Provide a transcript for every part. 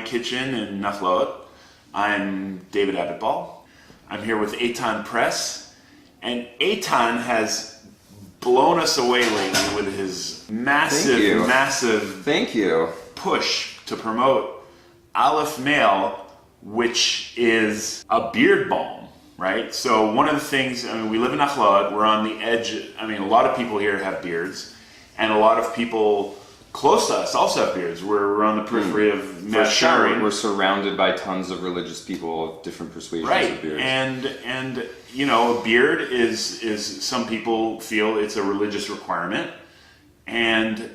kitchen in Nachlaot. I'm David Abbott-Ball. I'm here with Eitan Press, and Eitan has blown us away lately with his massive Thank you. push to promote Aleph Male, which is a beard balm, right? So one of the things, we live in Nachlaot, we're on the edge. A lot of people here have beards, and a lot of people close to us also have beards. We're on the periphery of Mea Shearim. We're surrounded by tons of religious people of different persuasions of beards. And a beard is some people feel it's a religious requirement. And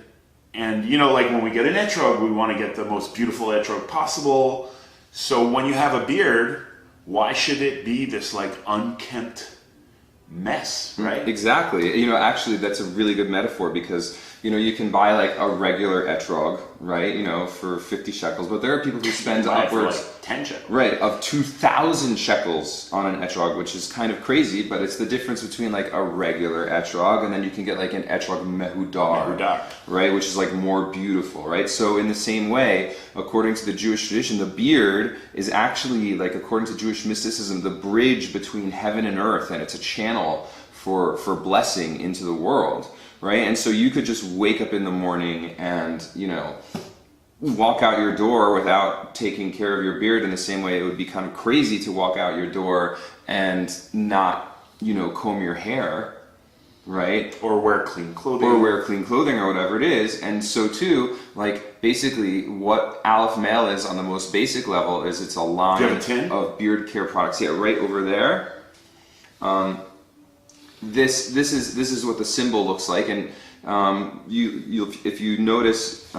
like when we get an etrog, we want to get the most beautiful etrog possible. So when you have a beard, why should it be this like unkempt mess, right? Exactly. Actually, that's a really good metaphor because you can buy like a regular etrog, right? For 50 shekels, but there are people who spend upwards for like 10 shekels, right, of 2,000 shekels on an etrog, which is kind of crazy. But it's the difference between like a regular etrog and then you can get like an etrog mehudar, right, which is like more beautiful, right? So in the same way, according to the Jewish tradition, the beard is actually like, according to Jewish mysticism, the bridge between heaven and earth, and it's a channel for blessing into the world. Right? And so you could just wake up in the morning and, walk out your door without taking care of your beard in the same way it would be kind of crazy to walk out your door and not, comb your hair, right? Or wear clean clothing. Or whatever it is. And so too, like basically what Aleph Male is on the most basic level is it's a line of beard care products. Yeah, right over there. This is what the symbol looks like, and if you notice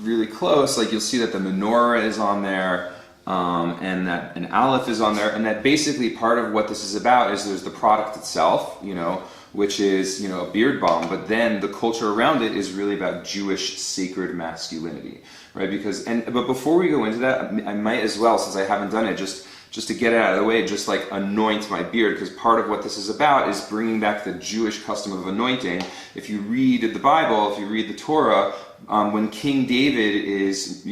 really close, like you'll see that the menorah is on there, and that an Aleph is on there, and that basically part of what this is about is there's the product itself, which is a beard balm, but then the culture around it is really about Jewish sacred masculinity, right? But before we go into that, I might as well, since I haven't done it, just to get it out of the way, just like anoint my beard, because part of what this is about is bringing back the Jewish custom of anointing. If you read the Bible, if you read the Torah, when King David is,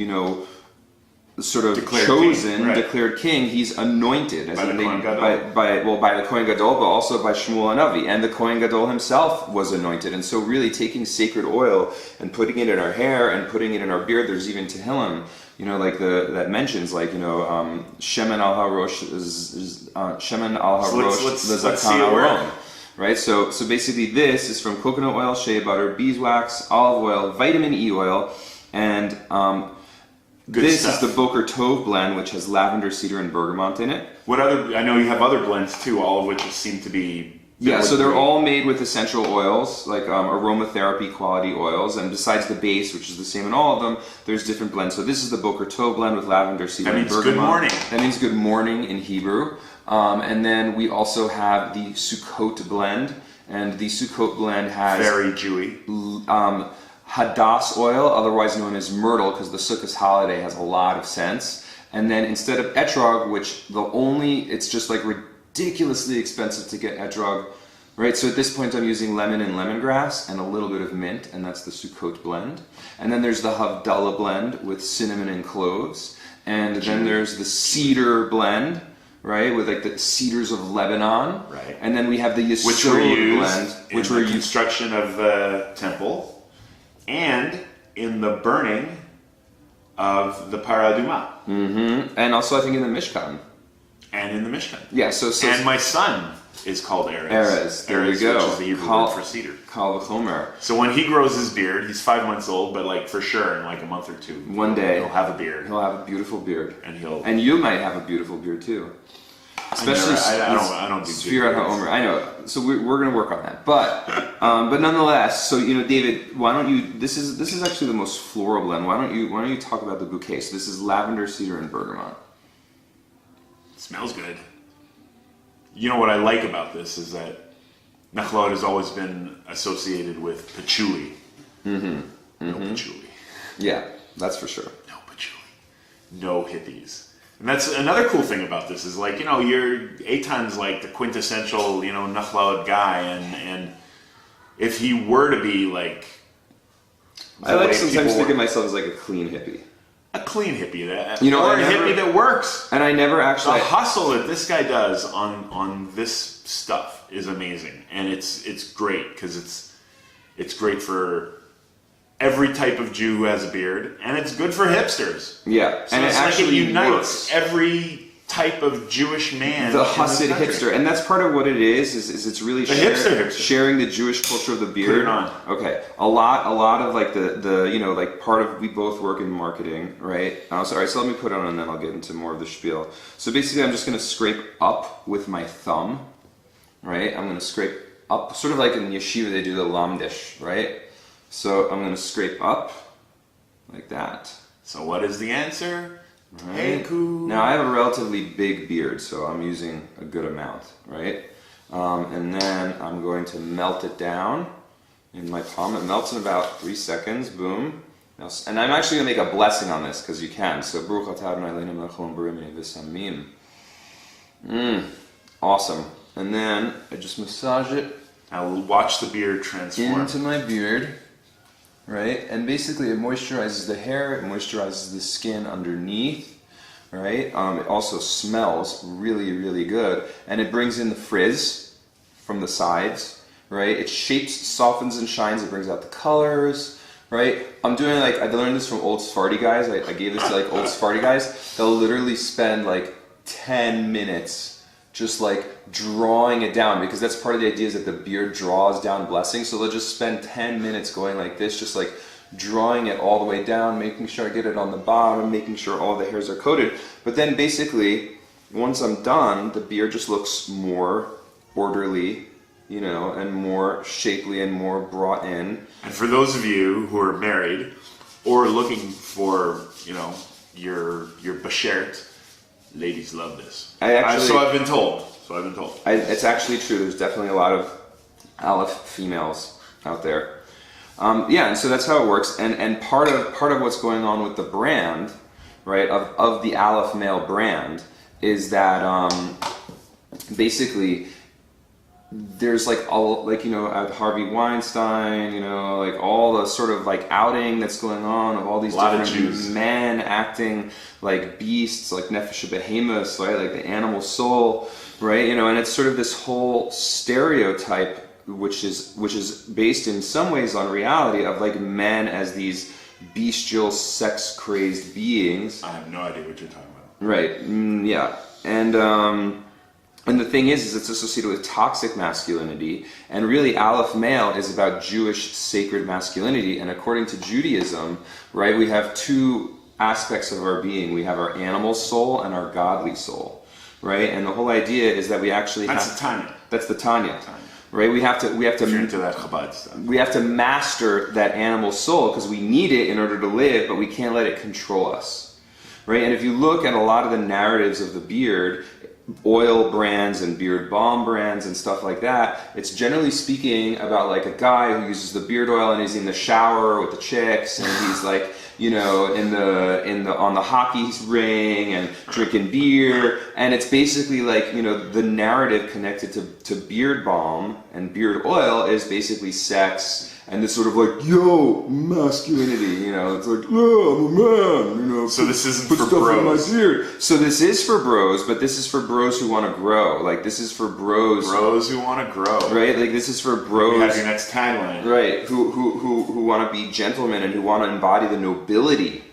sort of declared king, he's anointed by the Kohen Gadol. By the Kohen Gadol, but also by Shmuel Hanavi, and the Kohen Gadol himself was anointed. And so really taking sacred oil and putting it in our hair and putting it in our beard, there's even Tehillim, that mentions Shemen al harosh, Shemen al harosh lezakan aron. Right, so basically this is from coconut oil, shea butter, beeswax, olive oil, vitamin E oil, and this is the Boker Tov blend, which has lavender, cedar, and bergamot in it. I know you have other blends too, all of which seem to be... Yeah, so they're all made with essential oils, like aromatherapy quality oils, and besides the base, which is the same in all of them, there's different blends. So this is the Boker Tov blend with lavender, cedar, and bergamot. That means good morning. That means good morning in Hebrew. And then we also have the Sukkot blend, and the Sukkot blend has... Very Jewy. Hadass oil, otherwise known as myrtle, because the Sukkot holiday has a lot of scents. And then instead of etrog, which it's just like ridiculously expensive to get etrog, right? So at this point I'm using lemon and lemongrass and a little bit of mint, and that's the Sukkot blend. And then there's the Havdalah blend with cinnamon and cloves. And then there's the cedar blend, right, with like the cedars of Lebanon. Right. And then we have the Yesod blend, which were used in the construction of the temple. And in the burning of the Paraduma. Mm-hmm. And also I think in the Mishkan. And in the Mishkan. Yeah, so and my son is called Erez. There you go. Which is the Hebrew word for cedar. Kal v'chomer. So when he grows his beard, he's 5 months old, but like for sure in like a month or two. One day. He'll have a beard. He'll have a beautiful beard. And you might have a beautiful beard too. Especially I don't do Sfirat HaOmer. I know. So we're going to work on that. But nonetheless, so David, why don't you? This is actually the most floral blend. Why don't you talk about the bouquet? So this is lavender, cedar, and bergamot. It smells good. What I like about this is that Nachlaot has always been associated with patchouli. Mm-hmm. No patchouli. Yeah, that's for sure. No patchouli. No hippies. And that's another cool thing about this is Eitan's like the quintessential, Nachlaot guy, and if he were to be like... I like sometimes think of myself as like a clean hippie. a clean hippie, that You know, or I a never- hippie that works. And I never The actually. hustle that this guy does on this stuff is amazing, and it's great because it's great for every type of Jew who has a beard, and it's good for hipsters. Yeah, So and it's it like actually it unites works. every type of Jewish man. The in this Hasidic country. hipster, and that's part of what it is it's really The hipster. sharing the Jewish culture of the beard. Put it on. Okay, a lot of like the you know, like part of, we both work in marketing, right? So let me put it on and then I'll get into more of the spiel. So basically, I'm just going to scrape up with my thumb, right? I'm going to scrape up, sort of like in yeshiva they do the lamdish, right? So I'm going to scrape up like that. So what is the answer? Right. Teku. Now I have a relatively big beard, so I'm using a good amount, right? And then I'm going to melt it down in my palm. It melts in about 3 seconds. Boom. Now, and I'm actually going to make a blessing on this because you can. So Baruch atah Adonai Eloheinu melech haolam borei v'samim. Awesome. And then I just massage it I will watch the beard transform. into my beard. Right, and basically it moisturizes the hair, it moisturizes the skin underneath, right? It also smells really, really good, and it brings in the frizz from the sides, right? It shapes, softens, and shines. It brings out the colors, right? I'm doing like, I learned this from old Sephardi guys. I gave this to like old Sephardi guys. They'll literally spend like 10 minutes just like drawing it down, because that's part of the idea, is that the beard draws down blessings. So they'll just spend 10 minutes going like this, just like drawing it all the way down, making sure I get it on the bottom, making sure all the hairs are coated. But then basically, once I'm done, the beard just looks more orderly, you know, and more shapely and more brought in. And for those of you who are married or looking for, you know, your bashert, ladies love this. So I've been told. It's actually true. There's definitely a lot of Aleph females out there. Yeah, and so that's how it works. And part of what's going on with the brand, right, of the Aleph male brand, is that basically there's like all, like, you know, at Harvey Weinstein, you know, like all the sort of like outing that's going on of all these different men acting like beasts, like nefesh behemoths, right, like the animal soul, right, you know, and it's sort of this whole stereotype which is based in some ways on reality of like men as these bestial, sex-crazed beings. I have no idea what you're talking about. Right. Yeah. And the thing is it's associated with toxic masculinity, and really Aleph male is about Jewish sacred masculinity. And according to Judaism, right, we have two aspects of our being. We have our animal soul and our godly soul, right? And the whole idea is that we actually That's the Tanya. That's the Tanya. Right? We have to If you're into that Chabad stuff. We have to master that animal soul because we need it in order to live, but we can't let it control us. Right? And if you look at a lot of the narratives of the beard, oil brands and beard balm brands and stuff like that, it's generally speaking about like a guy who uses the beard oil and he's in the shower with the chicks, and he's like, you know, on the hockey ring and drinking beer, and it's basically like, you know, the narrative connected to beard balm and beard oil is basically sex and this sort of like, yo, masculinity, you know, it's like, oh, I'm a man, you know. So this isn't put for stuff in my bros. beard. So this is for bros, but this is for bros who want to grow. Like, this is for bros. Bros who want to grow. Right? Like, this is for bros. You have your next tagline. Right, who want to be gentlemen and who want to embody the nobility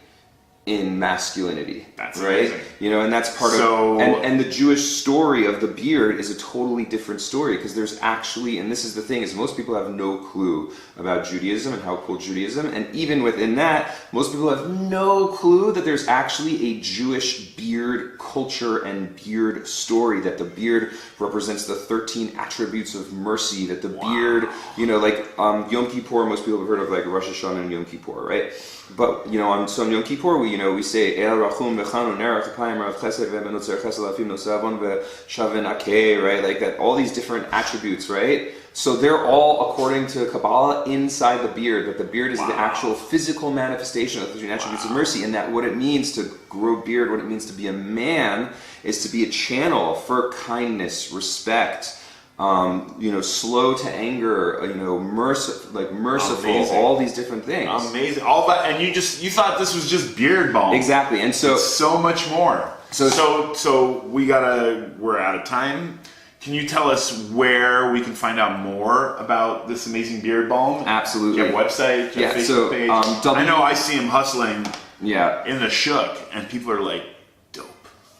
in masculinity. That's right. amazing. You know, and that's part So, of and the Jewish story of the beard is a totally different story, because there's actually, and this is the thing, is most people have no clue about Judaism and how cool Judaism, and even within that, most people have no clue that there's actually a Jewish beard culture and beard story, that the beard represents the 13 attributes of mercy, that the beard, you know, like Yom Kippur, most people have heard of like Rosh Hashanah and Yom Kippur, right? But, you know, on Yom Kippur, we say, El Rachum Bechanu Nerach Apayim Rav Chesed Ve'benotzer Chesed Lafim Nosavon Ve'shaven Akeh, right? Like that, all these different attributes, right? So they're all, according to Kabbalah, inside the beard, that the beard is the actual physical manifestation of the 13 attributes of mercy, and that what it means to grow beard, what it means to be a man, is to be a channel for kindness, respect, slow to anger, merciful, Amazing. all these different things. Amazing. All that, and you thought this was just beard balm. Exactly, and so it's so much more. So we're out of time. Can you tell us where we can find out more about this amazing beard balm? Absolutely. Do you have a website? Do you have a Facebook page? I know I see him hustling in the shook, and people are like, dope.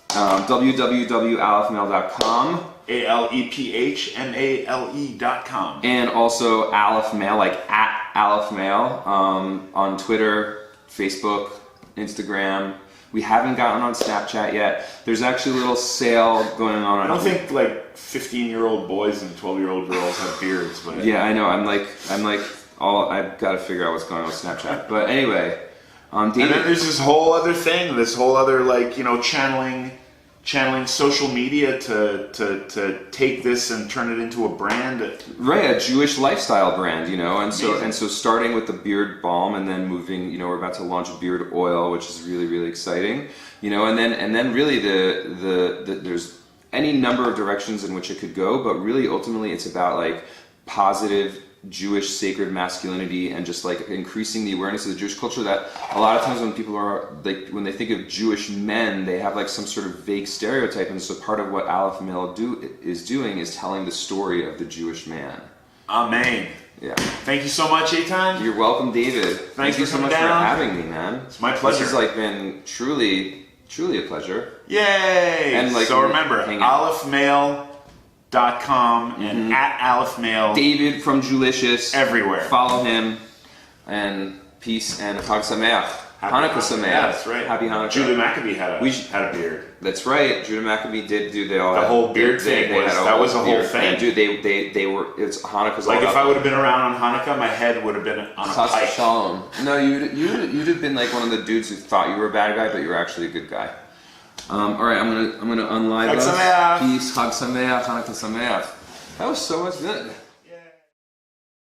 www.alephmail.com. ALEPHMALE.com. And also Aleph Mail, like at Aleph Mail, on Twitter, Facebook, Instagram. We haven't gotten on Snapchat yet. There's actually a little sale going on. I don't think like 15-year-old boys and 12-year-old girls have beards, but yeah, I know. I've got to figure out what's going on with Snapchat. But anyway, David, and then there's this whole other thing, this whole other channeling social media to take this and turn it into a brand. Right, a Jewish lifestyle brand, and so starting with the beard balm and then moving, we're about to launch beard oil, which is really, really exciting, and then really there's any number of directions in which it could go, but really ultimately it's about like positive Jewish sacred masculinity and just like increasing the awareness of the Jewish culture. That a lot of times when people are like, when they think of Jewish men, they have like some sort of vague stereotype, and so part of what Aleph Mail is doing is telling the story of the Jewish man. Amen. Yeah. Thank you so much, Eitan. You're welcome, David. Thank you so much for having me, man. It's my pleasure. This has like been truly a pleasure. Yay! And like, so remember, AlephMail.com and at Aleph Mail. David from Jewlicious. Everywhere. Follow him. And peace and Chag Sameach. Hanukkah Sameach. Yeah, that's right. Happy Hanukkah. Judah Maccabee had a beard. That's right. Judah Maccabee did do the whole beard thing. That was a whole thing. And dude, they were. It's Hanukkah's like all if I would have been around on Hanukkah, my head would have been on a pike. Shalom. No, you'd have been like one of the dudes who thought you were a bad guy, but you were actually a good guy. All right, I'm gonna unlive us. Peace, Chag Sameach, Hanukkah Sameach. That was so much good.